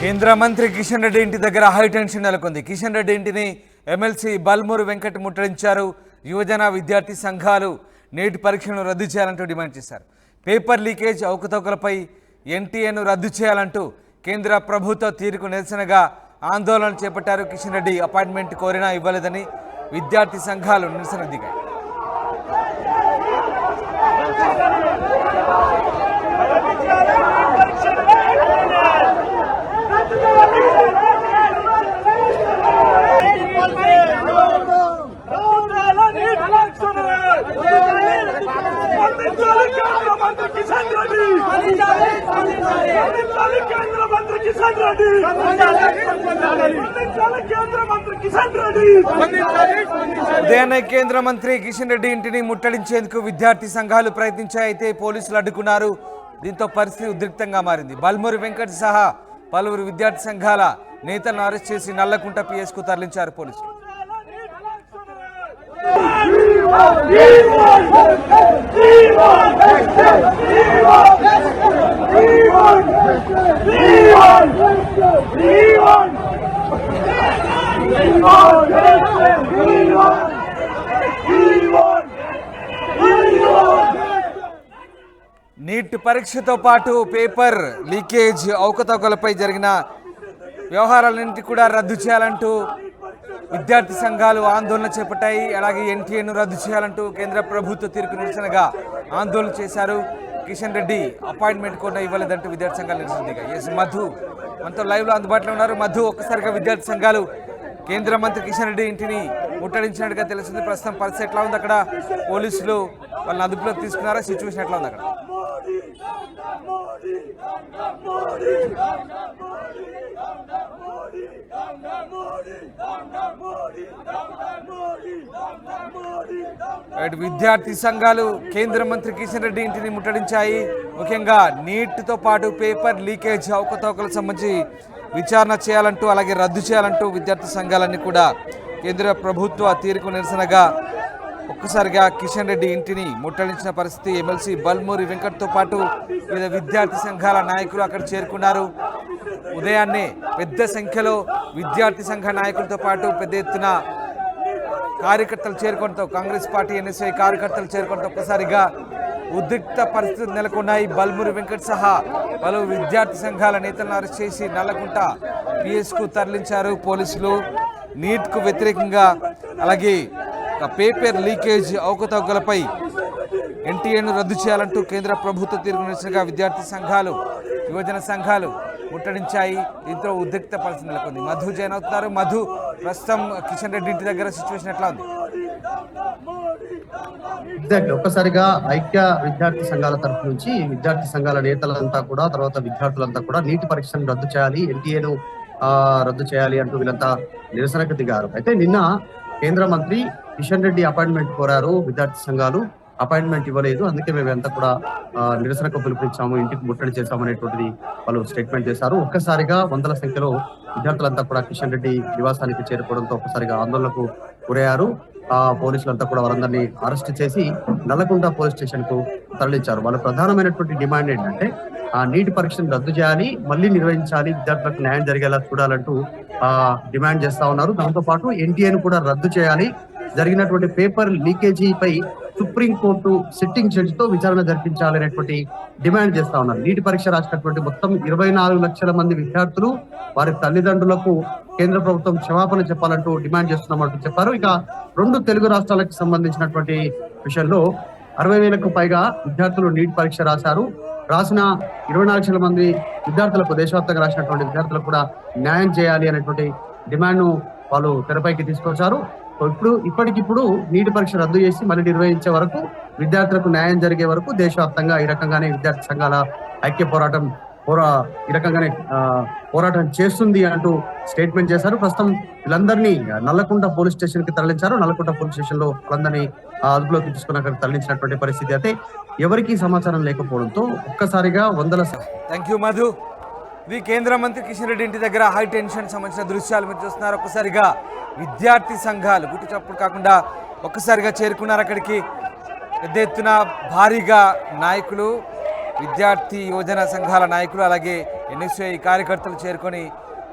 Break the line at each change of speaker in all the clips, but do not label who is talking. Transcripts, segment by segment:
కేంద్ర మంత్రి కిషన్ రెడ్డి ఇంటి దగ్గర హైటెన్షన్ నెలకొంది. కిషన్ రెడ్డి ఇంటిని ఎమ్మెల్సీ బల్మూరు వెంకట్ ముట్టడించారు. యువజన విద్యార్థి సంఘాలు నేటి పరీక్షను రద్దు చేయాలంటూ డిమాండ్ చేశారు. పేపర్ లీకేజ్ అవకతవకలపై ఎన్టీఏను రద్దు చేయాలంటూ కేంద్ర ప్రభుత్వ తీరుకు నిరసనగా ఆందోళన చేపట్టారు. కిషన్ రెడ్డి అపాయింట్మెంట్ కోరినా ఇవ్వలేదని విద్యార్థి సంఘాలు నిరసన దిగాయి. ఉదయాన్నే కేంద్ర మంత్రి కిషన్ రెడ్డి ఇంటిని ముట్టడించేందుకు విద్యార్థి సంఘాలు ప్రయత్నించాయి. అయితే పోలీసులు అడ్డుకున్నారు. దీంతో పరిస్థితి ఉద్రిక్తంగా మారింది. బల్మూరు వెంకట్ సహా పలువురు విద్యార్థి సంఘాల నేతలను అరెస్ట్ చేసి నల్లకుంట పిఎస్కు తరలించారు పోలీసులు. నీట్ పరీక్షతో పాటు పేపర్ లీకేజ్ అవకతవకలపై జరిగిన వ్యవహారాలన్నింటి కూడా రద్దు చేయాలంటూ విద్యార్థి సంఘాలు ఆందోళన చేపట్టాయి. అలాగే ఎన్టీఏను రద్దు చేయాలంటూ కేంద్ర ప్రభుత్వ తీర్పు నిరసనగా ఆందోళన చేశారు. కిషన్ రెడ్డి అపాయింట్మెంట్ కూడా ఇవ్వలేదంటూ విద్యార్థి సంఘాలు నిరసన దిగాయి. ఎస్ మధు మనతో లైవ్లో అందుబాటులో ఉన్నారు. మధు, ఒక్కసారిగా విద్యార్థి సంఘాలు కేంద్ర మంత్రి కిషన్ రెడ్డి ఇంటిని ముట్టడించినట్టుగా తెలిసింది. ప్రస్తుతం పరిస్థితి ఎట్లా ఉంది అక్కడ? పోలీసులు వాళ్ళని అదుపులోకి తీసుకున్నారా? సిచ్యువేషన్ ఎట్లా ఉంది అక్కడ? విద్యార్థి సంఘాలు కేంద్ర మంత్రి కిషన్ రెడ్డి ఇంటిని ముట్టడించాయి. ముఖ్యంగా నీట్తో పాటు పేపర్ లీకేజ్ అవకతవకలకు సంబంధించి విచారణ చేయాలంటూ, అలాగే రద్దు చేయాలంటూ విద్యార్థి సంఘాలన్నీ కూడా కేంద్ర ప్రభుత్వ తీరుకు నిరసనగా ఒక్కసారిగా కిషన్ రెడ్డి ఇంటిని ముట్టడించిన పరిస్థితి. ఎమ్మెల్సీ బల్మూరి వెంకట్తో పాటు వివిధ విద్యార్థి సంఘాల నాయకులు అక్కడ చేరుకున్నారు. ఉదయాన్నే పెద్ద సంఖ్యలో విద్యార్థి సంఘ నాయకులతో పాటు పెద్ద ఎత్తున కార్యకర్తలు చేరుకోవడంతో, కాంగ్రెస్ పార్టీ ఎన్ఎస్ఐ కార్యకర్తలు చేరుకోవడంతో ఒక్కసారిగా ఉద్రిక్త పరిస్థితులు నెలకొన్నాయి. బల్మూరి వెంకట్ సహా పలు విద్యార్థి సంఘాల నేతలను అరెస్ట్ చేసి నల్లకుంట పిఎస్కు తరలించారు పోలీసులు. నీట్కు వ్యతిరేకంగా, అలాగే పేపర్ లీకేజ్ అవకతవకలపై ఎన్టీఏను రద్దు చేయాలంటూ కేంద్ర ప్రభుత్వ తీర్పు నిరసనగా విద్యార్థి సంఘాలు, యువజన సంఘాలు ముట్టడించాయి. దీంతో ఉద్రిక్త పరిస్థితి నెలకొంది. మధు జాయిన్ అవుతున్నారు. మధు, ప్రస్తుతం కిషన్ రెడ్డి ఇంటి దగ్గర సిచ్యువేషన్ ఎట్లా ఉంది?
ఎగ్జాక్ట్లీ ఒక్కసారిగా ఐక్య విద్యార్థి సంఘాల తరఫు నుంచి విద్యార్థి సంఘాల నేతలంతా కూడా, తర్వాత విద్యార్థులంతా కూడా నీటి పరీక్షను రద్దు చేయాలి, ఎన్టీఏను రద్దు చేయాలి అంటూ వీళ్ళంతా నిరసనకు దిగారు. అయితే నిన్న కేంద్ర మంత్రి కిషన్ రెడ్డి అపాయింట్మెంట్ కోరారు. విద్యార్థి సంఘాలు అపాయింట్మెంట్ ఇవ్వలేదు, అందుకే మేమంతా కూడా నిరసనకు పిలుపునిచ్చాము, ఇంటికి ముట్టడి చేశాము అనేటువంటిది వాళ్ళు స్టేట్మెంట్ చేశారు. ఒక్కసారిగా వందల సంఖ్యలో విద్యార్థులంతా కూడా కిషన్ రెడ్డి నివాసానికి చేరుకోవడంతో ఒక్కసారిగా ఆందోళనకు గురయ్యారు. పోలీసులంతా కూడా వారందరినీ అరెస్ట్ చేసి నల్లకుంట పోలీస్ స్టేషన్ కు తరలించారు. వాళ్ళ ప్రధానమైనటువంటి డిమాండ్ ఏంటంటే నీటి పరీక్షను రద్దు చేయాలి, మళ్ళీ నిర్వహించాలి, విద్యార్థులకు న్యాయం జరిగేలా చూడాలంటూ డిమాండ్ చేస్తా ఉన్నారు. దాంతో పాటు ఎన్టీఏను కూడా రద్దు చేయాలి, జరిగినటువంటి పేపర్ లీకేజీపై సుప్రీంకోర్టు సిట్టింగ్ జడ్జి తో విచారణ జరిపించాలి అనేటువంటి డిమాండ్ చేస్తా ఉన్నారు. నీటి పరీక్ష రాసినటువంటి మొత్తం 24 లక్షల మంది విద్యార్థులు, వారి తల్లిదండ్రులకు కేంద్ర ప్రభుత్వం క్షమాపణ చెప్పాలంటూ డిమాండ్ చేస్తున్నామంటూ చెప్పారు. ఇక 2 తెలుగు రాష్ట్రాలకు సంబంధించినటువంటి విషయంలో 60,000కు పైగా విద్యార్థులు నీట్ పరీక్ష రాశారు. రాసిన 24 లక్షల మంది విద్యార్థులకు, దేశవ్యాప్తంగా రాసినటువంటి విద్యార్థులకు కూడా న్యాయం చేయాలి అనేటువంటి డిమాండ్ ను వాళ్ళు తెరపైకి తీసుకొచ్చారు. ఇప్పటికిప్పుడు నీటి పరీక్ష రద్దు చేసి మళ్ళీ నిర్వహించే వరకు, విద్యార్థులకు న్యాయం జరిగే వరకు దేశవ్యాప్తంగా ఈ రకంగానే విద్యార్థి సంఘాల ఐక్య పోరాటం ఈ రకంగానే పోరాటం చేస్తుంది అంటూ స్టేట్మెంట్ చేశారు. ప్రస్తుతం వీళ్ళందరినీ నల్లకుంట పోలీస్ స్టేషన్ కి తరలించారు. నల్లకుంట పోలీస్ స్టేషన్ లో వాళ్ళందరినీ అదుపులోకి తీసుకుని అక్కడ తరలించినటువంటి పరిస్థితి. అయితే ఎవరికి సమాచారం లేకపోవడంతో ఒక్కసారిగా వందల.
Thank you Madhu. ఇది కేంద్ర మంత్రి కిషన్ రెడ్డి ఇంటి దగ్గర హై టెన్షన్ సంబంధించిన దృశ్యాలు మీరు చూస్తున్నారు. ఒక్కసారిగా విద్యార్థి సంఘాలు గుట్టు చప్పుడు కాకుండా ఒక్కసారిగా చేరుకున్నారు అక్కడికి. పెద్ద ఎత్తున భారీగా నాయకులు, విద్యార్థి యువజన సంఘాల నాయకులు, అలాగే ఎన్ఎస్ఐ కార్యకర్తలు చేరుకొని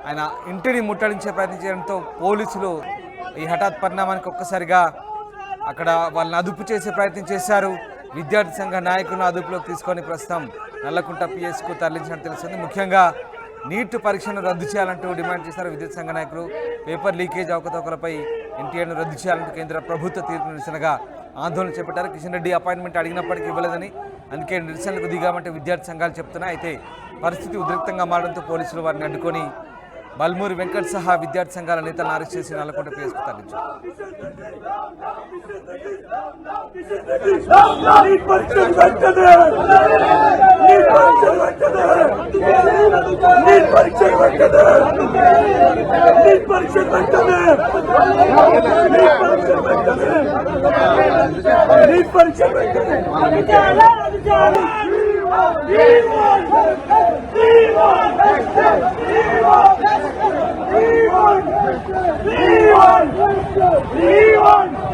ఆయన ఇంటిని ముట్టడించే ప్రయత్నం చేయడంతో పోలీసులు ఈ హఠాత్ పరిణామానికి ఒక్కసారిగా అక్కడ వాళ్ళని అదుపు చేసే ప్రయత్నం చేశారు. విద్యార్థి సంఘ నాయకులను అదుపులోకి తీసుకొని ప్రస్తుతం నల్లకుంట పిఎస్కు తరలించినట్టు తెలుస్తుంది. ముఖ్యంగా నీట్ పరీక్షను రద్దు చేయాలంటూ డిమాండ్ చేశారు విద్యార్థి సంఘ నాయకులు. పేపర్ లీకేజ్ అవకతవకలపై ఎన్టీఏను రద్దు చేయాలంటూ కేంద్ర ప్రభుత్వ తీర్పు నిరసనగా ఆందోళన చేపట్టారు. కిషన్ రెడ్డి అపాయింట్మెంట్ అడిగినప్పటికీ ఇవ్వలేదని, అందుకే నిరసనలకు దిగామంటే విద్యార్థి సంఘాలు చెప్తున్నాయి. అయితే పరిస్థితి ఉద్రిక్తంగా మారడంతో పోలీసులు వారిని అడ్డుకొని బల్మూరి వెంకట్ సహా విద్యార్థి సంఘాల నేతలను అరెస్ట్ చేసి నల్లకుంట పిఎస్కు తరలించారు.
We want